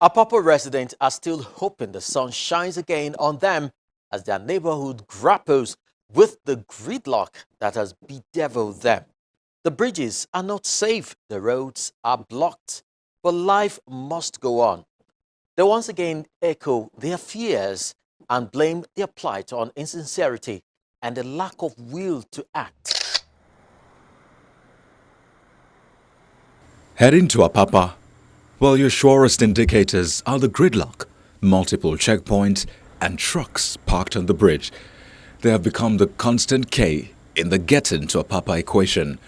Apapa residents are still hoping the sun shines again on them as their neighborhood grapples with the gridlock that has bedeviled them. The bridges are not safe, the roads are blocked, but life must go on. They once again echo their fears and blame their plight on insincerity and the lack of will to act. Heading to Apapa? Well, your surest indicators are the gridlock, multiple checkpoints, and trucks parked on the bridge. They have become the constant K in the getting to Apapa equation.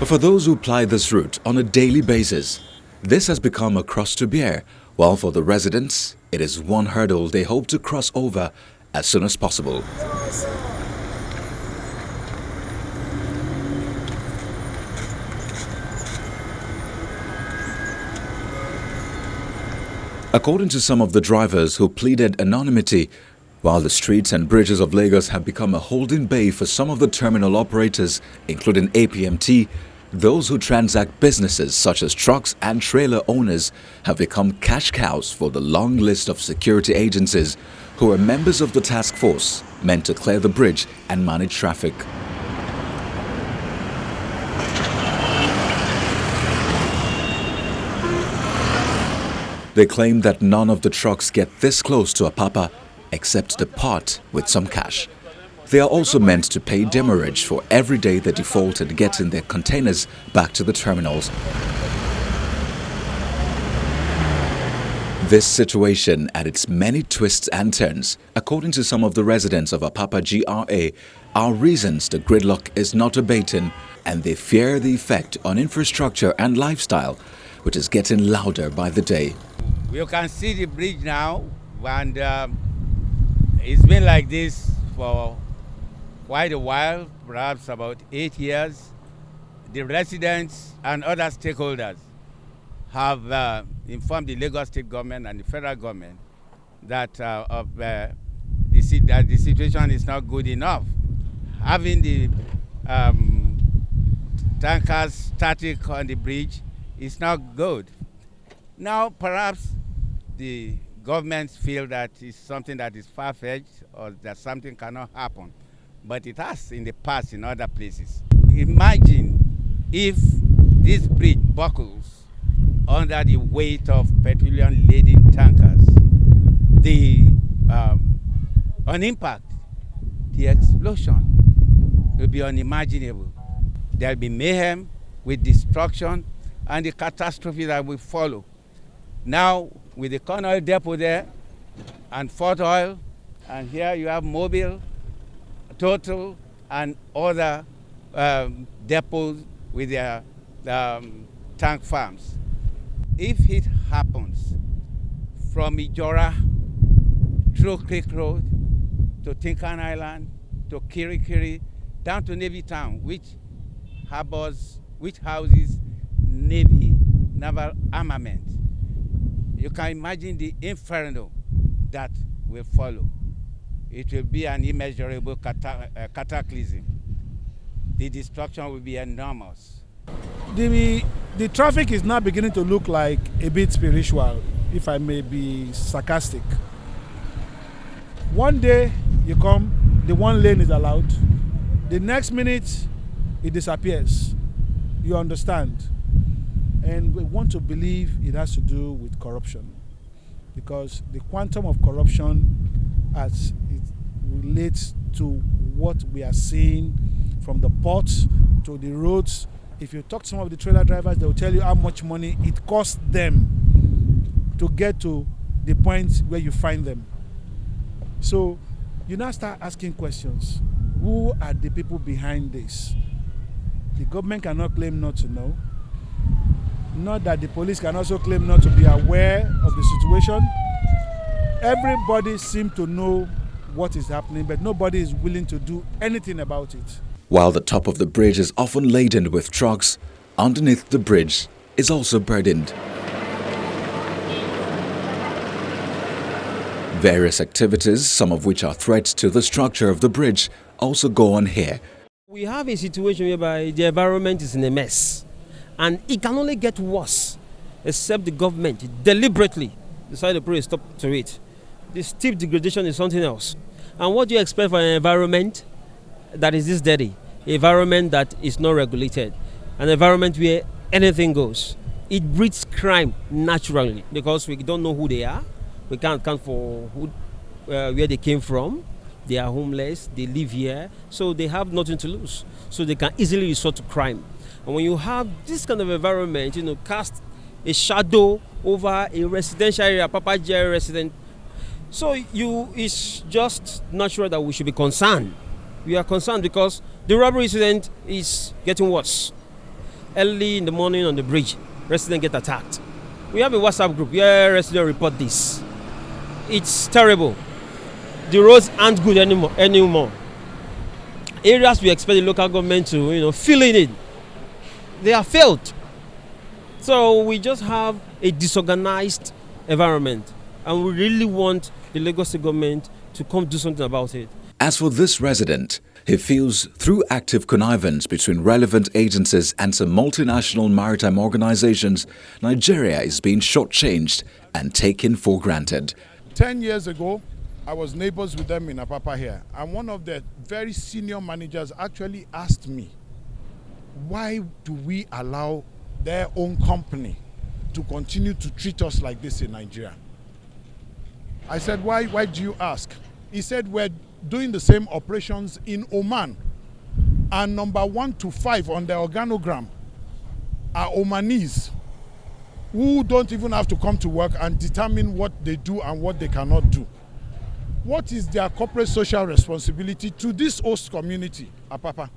But for those who ply this route on a daily basis, this has become a cross to bear, while for the residents, it is one hurdle they hope to cross over as soon as possible. According to some of the drivers who pleaded anonymity, while the streets and bridges of Lagos have become a holding bay for some of the terminal operators, including APMT, those who transact businesses such as trucks and trailer owners have become cash cows for the long list of security agencies who are members of the task force meant to clear the bridge and manage traffic. They claim that none of the trucks get this close to Apapa except depart with some cash. They are also meant to pay demurrage for every day they default in getting their containers back to the terminals. This situation and its many twists and turns, according to some of the residents of Apapa GRA, are reasons the gridlock is not abating, and they fear the effect on infrastructure and lifestyle, which is getting louder by the day. You can see the bridge now, and it's been like this for quite a while, perhaps about 8 years. The residents and other stakeholders have informed the Lagos state government and the federal government that the situation is not good enough. Having the tankers static on the bridge is not good. Now, perhaps the governments feel that it's something that is far-fetched or that something cannot happen. But it has in the past in other places. Imagine if this bridge buckles under the weight of petroleum-laden tankers. On impact, the explosion will be unimaginable. There will be mayhem with destruction and the catastrophe that will follow. Now, with the corn oil depot there and Fort Oil, and here you have Mobile, Total, and other depots with their tank farms. If it happens from Ijora through Creek Road to Tinkan Island to Kirikiri down to Navy Town, which houses Navy naval armament, you can imagine the inferno that will follow. It will be an immeasurable cataclysm. The destruction will be enormous. The traffic is now beginning to look like a bit spiritual, if I may be sarcastic. One day you come, the one lane is allowed. The next minute, it disappears. You understand? And we want to believe it has to do with corruption, because the quantum of corruption as it relates to what we are seeing from the ports to the roads. If you talk to some of the trailer drivers, they will tell you how much money it costs them to get to the point where you find them. So you now start asking questions. Who are the people behind this? The government cannot claim not to know. Not that the police can also claim not to be aware of the situation. Everybody seems to know what is happening, but nobody is willing to do anything about it. While the top of the bridge is often laden with trucks, underneath the bridge is also burdened. Various activities, some of which are threats to the structure of the bridge, also go on here. We have a situation whereby the environment is in a mess, and it can only get worse except the government deliberately decide to put a stop to it. The steep degradation is something else. And what do you expect for an environment that is this dirty? An environment that is not regulated, an environment where anything goes. It breeds crime naturally because we don't know who they are. We can't account for where they came from. They are homeless, they live here, so they have nothing to lose. So they can easily resort to crime. And when you have this kind of environment, cast a shadow over a residential area, Apapa Jerry resident. So it's just natural that we should be concerned. We are concerned because the robbery incident is getting worse. Early in the morning on the bridge, residents get attacked. We have a WhatsApp group where residents report this. It's terrible. The roads aren't good anymore. Areas we expect the local government to, fill in it, they are failed. So we just have a disorganized environment, and we really want the Lagos State government to come do something about it. As for this resident, he feels through active connivance between relevant agencies and some multinational maritime organizations, Nigeria is being shortchanged and taken for granted. 10 years ago, I was neighbors with them in Apapa here, and one of the very senior managers actually asked me, why do we allow their own company to continue to treat us like this in Nigeria? I said, why do you ask? He said, we're doing the same operations in Oman, and number 1 to 5 on the organogram are Omanese who don't even have to come to work and determine what they do and what they cannot do. What is their corporate social responsibility to this host community, Apapa?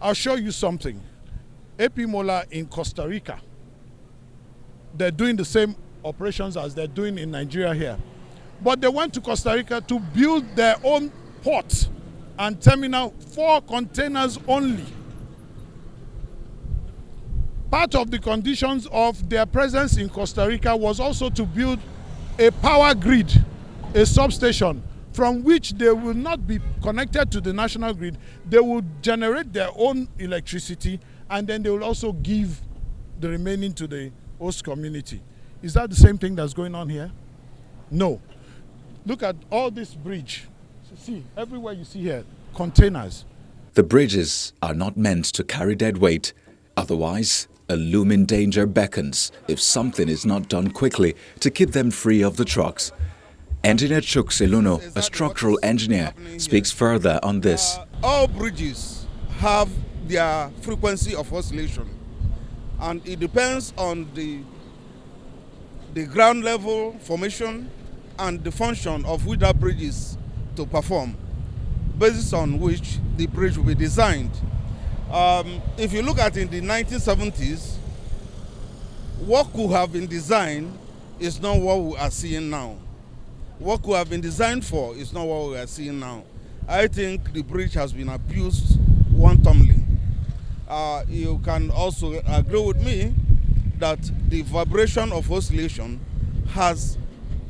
I'll show you something. AP Mola in Costa Rica, they're doing the same operations as they're doing in Nigeria here. But they went to Costa Rica to build their own port and terminal for containers only. Part of the conditions of their presence in Costa Rica was also to build a power grid, a substation, from which they will not be connected to the national grid. They will generate their own electricity, and then they will also give the remaining to the host community. Is that the same thing that's going on here? No. Look at all this bridge. See, everywhere you see here, containers. The bridges are not meant to carry dead weight. Otherwise, a looming danger beckons if something is not done quickly to keep them free of the trucks. Engineer Chuks Iluno, a structural engineer, speaks further on this. All bridges have their frequency of oscillation, and it depends on the ground level formation and the function of which that bridge is to perform, basis on which the bridge will be designed. If you look at in the 1970s, what could have been designed is not what we are seeing now. What could have been designed for is not what we are seeing now. I think the bridge has been abused wantonly. You can also agree with me that the vibration of oscillation has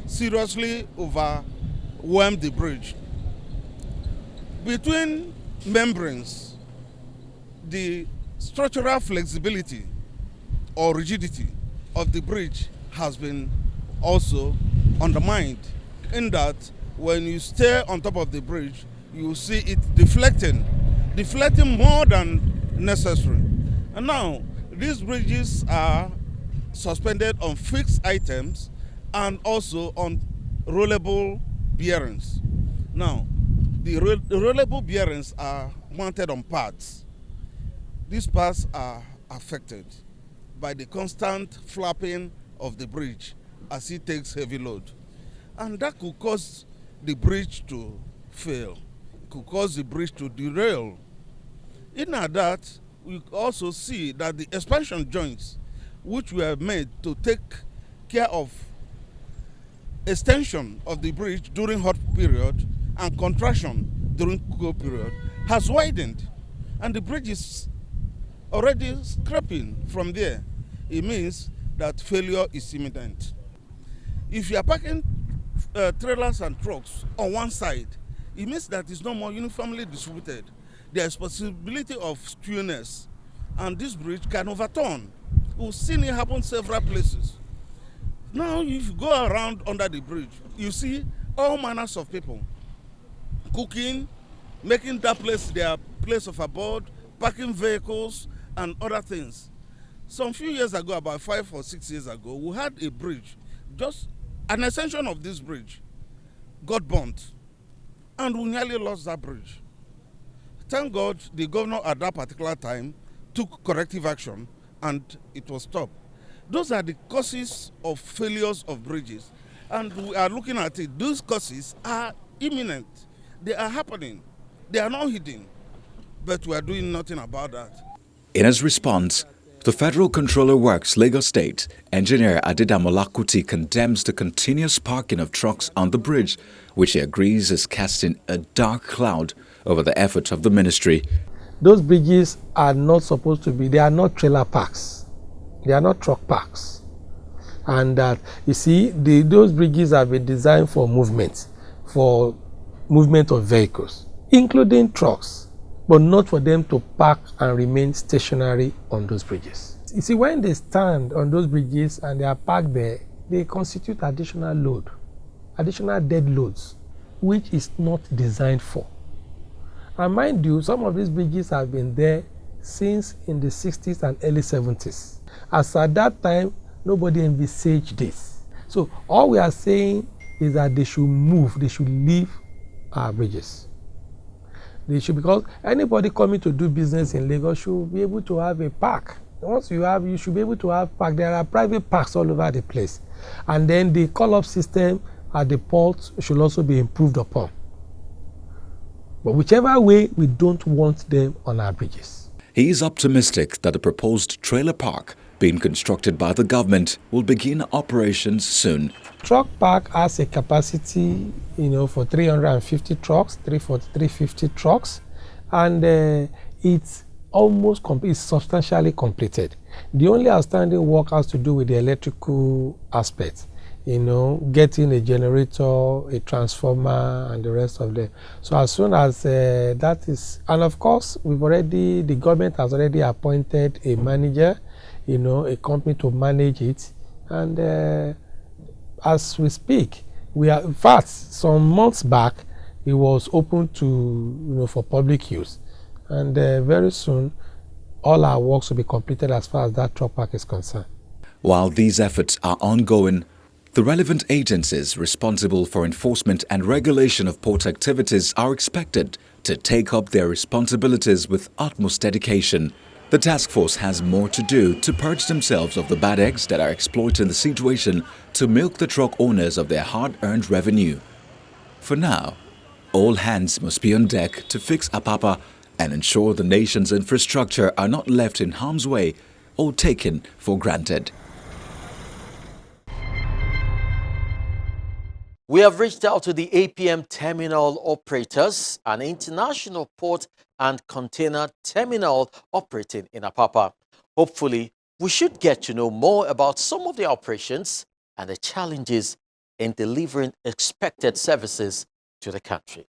seriously overwhelmed the bridge. Between membranes, the structural flexibility or rigidity of the bridge has been also undermined, in that when you stay on top of the bridge, you see it deflecting more than necessary. And now, these bridges are suspended on fixed items and also on rollable bearings. Now, the rollable bearings are mounted on pads. These pads are affected by the constant flapping of the bridge as it takes heavy load. And that could cause the bridge to fail. It could cause the bridge to derail. In that, we also see that the expansion joints, which were made to take care of extension of the bridge during hot period and contraction during cold period, has widened, and the bridge is already scraping from there. It means that failure is imminent. If you are packing trailers and trucks on one side, it means that it's not more uniformly distributed. There is possibility of skewness, and this bridge can overturn. We've seen it happen several places. Now, if you go around under the bridge, you see all manners of people cooking, making that place their place of abode, parking vehicles, and other things. Some few years ago, about 5 or 6 years ago, we had a bridge, just an extension of this bridge got burnt, and we nearly lost that bridge. Thank God the governor at that particular time took corrective action and it was stopped. Those are the causes of failures of bridges, and we are looking at it. Those causes are imminent. They are happening. They are not hidden, but we are doing nothing about that. In his response, the Federal Controller Works Lagos State, Engineer Adedamola Kuti, condemns the continuous parking of trucks on the bridge, which he agrees is casting a dark cloud over the efforts of the ministry. Those bridges are not supposed to be, they are not trailer parks. They are not truck parks. And you see, those bridges have been designed for movement of vehicles, including trucks, but not for them to park and remain stationary on those bridges. You see, when they stand on those bridges and they are parked there, they constitute additional load, additional dead loads, which is not designed for. And mind you, some of these bridges have been there since in the 60s and early 70s. As at that time, nobody envisaged this. So all we are saying is that they should move, they should leave our bridges. They should, because anybody coming to do business in Lagos should be able to have a park. Once you should be able to have park. There are private parks all over the place. And then the call-up system at the ports should also be improved upon. But whichever way, we don't want them on our bridges. He is optimistic that the proposed trailer park being constructed by the government will begin operations soon. Truck park has a capacity, for 350 trucks, 350 trucks, and it's almost it's substantially completed. The only outstanding work has to do with the electrical aspect, getting a generator, a transformer, and the rest of them. So as soon as that is, and of course, the government has already appointed a manager, a company to manage it, and as we speak, in fact, some months back, it was open to, for public use, and very soon, all our works will be completed as far as that truck park is concerned. While these efforts are ongoing, the relevant agencies responsible for enforcement and regulation of port activities are expected to take up their responsibilities with utmost dedication. The task force has more to do to purge themselves of the bad eggs that are exploiting the situation to milk the truck owners of their hard-earned revenue. For now, all hands must be on deck to fix Apapa and ensure the nation's infrastructure are not left in harm's way or taken for granted. We have reached out to the APM terminal operators, an international port and container terminal operating in Apapa. Hopefully, we should get to know more about some of the operations and the challenges in delivering expected services to the country.